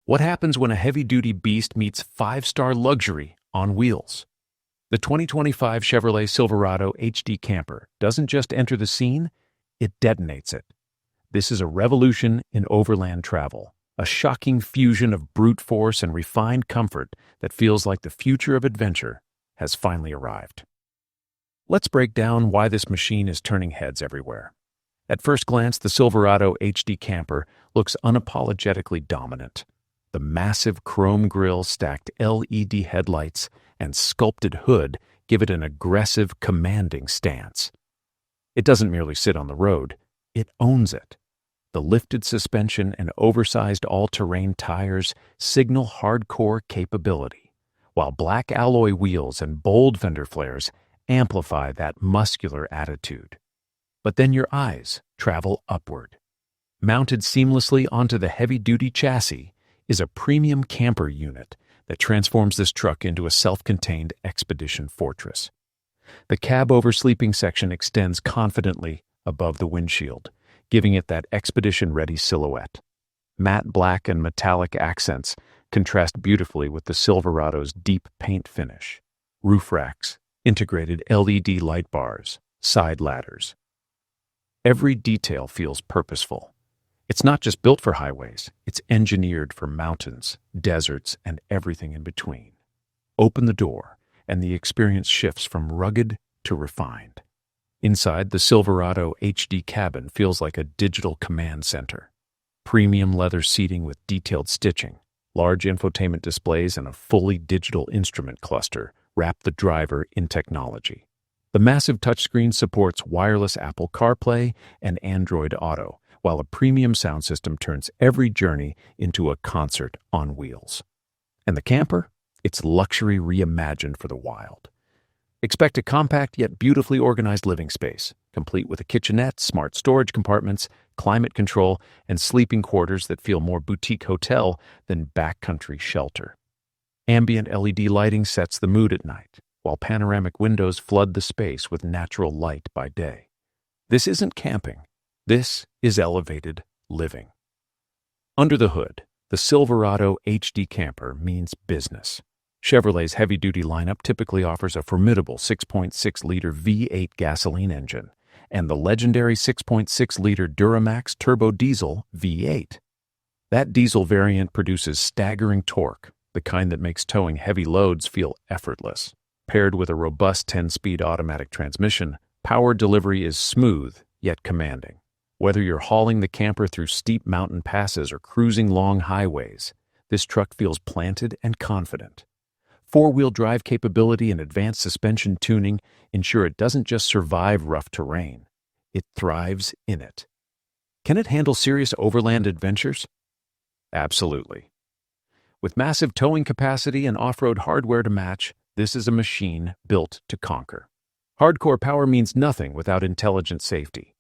What happens when a heavy-duty beast meets five-star luxury on wheels? The 2025 Chevrolet Silverado HD Camper doesn't just enter the scene, it detonates it. This is a revolution in overland travel, a shocking fusion of brute force and refined comfort that feels like the future of adventure has finally arrived. Let's break down why this machine is turning heads everywhere. At first glance, the Silverado HD Camper looks unapologetically dominant. The massive chrome grille, stacked LED headlights, and sculpted hood give it an aggressive, commanding stance. It doesn't merely sit on the road, it owns it. The lifted suspension and oversized all-terrain tires signal hardcore capability, while black alloy wheels and bold fender flares amplify that muscular attitude. But then your eyes travel upward. Mounted seamlessly onto the heavy-duty chassis is a premium camper unit that transforms this truck into a self-contained expedition fortress. The cab-over-sleeping section extends confidently above the windshield, giving it that expedition-ready silhouette. Matte black and metallic accents contrast beautifully with the Silverado's deep paint finish. Roof racks, integrated LED light bars, side ladders. Every detail feels purposeful. It's not just built for highways, it's engineered for mountains, deserts, and everything in between. Open the door, and the experience shifts from rugged to refined. Inside, the Silverado HD cabin feels like a digital command center. Premium leather seating with detailed stitching, large infotainment displays, and a fully digital instrument cluster wrap the driver in technology. The massive touchscreen supports wireless Apple CarPlay and Android Auto, while a premium sound system turns every journey into a concert on wheels. And the camper? It's luxury reimagined for the wild. Expect a compact yet beautifully organized living space, complete with a kitchenette, smart storage compartments, climate control, and sleeping quarters that feel more boutique hotel than backcountry shelter. Ambient LED lighting sets the mood at night, while panoramic windows flood the space with natural light by day. This isn't camping. This is elevated living. Under the hood, the Silverado HD Camper means business. Chevrolet's heavy-duty lineup typically offers a formidable 6.6-liter V8 gasoline engine and the legendary 6.6-liter Duramax turbo diesel V8. That diesel variant produces staggering torque, the kind that makes towing heavy loads feel effortless. Paired with a robust 10-speed automatic transmission, power delivery is smooth yet commanding. Whether you're hauling the camper through steep mountain passes or cruising long highways, this truck feels planted and confident. Four-wheel drive capability and advanced suspension tuning ensure it doesn't just survive rough terrain, it thrives in it. Can it handle serious overland adventures? Absolutely. With massive towing capacity and off-road hardware to match, this is a machine built to conquer. Hardcore power means nothing without intelligent safety.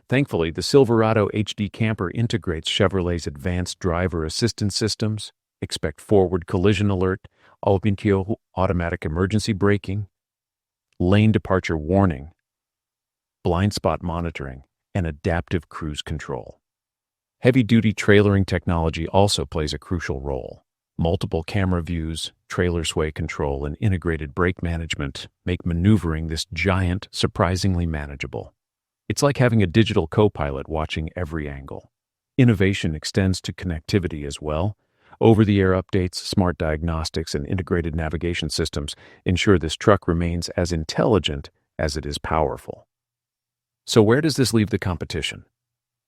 Thankfully, the Silverado HD Camper integrates Chevrolet's advanced driver assistance systems. Expect forward collision alert, automatic emergency braking, lane departure warning, blind spot monitoring, and adaptive cruise control. Heavy-duty trailering technology also plays a crucial role. Multiple camera views, trailer sway control, and integrated brake management make maneuvering this giant surprisingly manageable. It's like having a digital co-pilot watching every angle. Innovation extends to connectivity as well. Over-the-air updates, smart diagnostics, and integrated navigation systems ensure this truck remains as intelligent as it is powerful. So where does this leave the competition?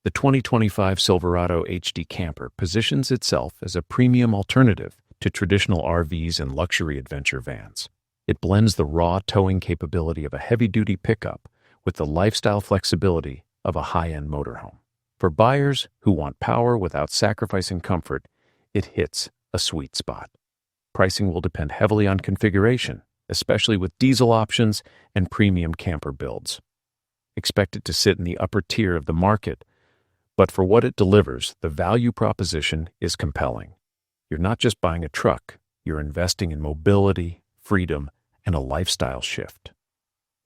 The 2025 Silverado HD Camper positions itself as a premium alternative to traditional RVs and luxury adventure vans. It blends the raw towing capability of a heavy-duty pickup with the lifestyle flexibility of a high-end motorhome. For buyers who want power without sacrificing comfort, it hits a sweet spot. Pricing will depend heavily on configuration, especially with diesel options and premium camper builds. Expect it to sit in the upper tier of the market, but for what it delivers, the value proposition is compelling. You're not just buying a truck, you're investing in mobility, freedom, and a lifestyle shift.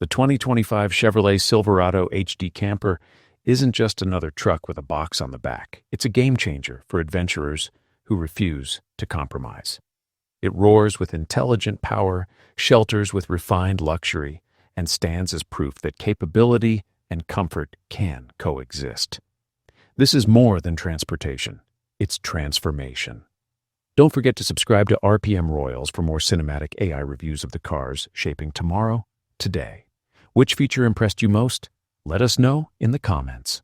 The 2025 Chevrolet Silverado HD Camper isn't just another truck with a box on the back. It's a game changer for adventurers who refuse to compromise. It roars with intelligent power, shelters with refined luxury, and stands as proof that capability and comfort can coexist. This is more than transportation. It's transformation. Don't forget to subscribe to RPM Royals for more cinematic AI reviews of the cars shaping tomorrow, today. Which feature impressed you most? Let us know in the comments.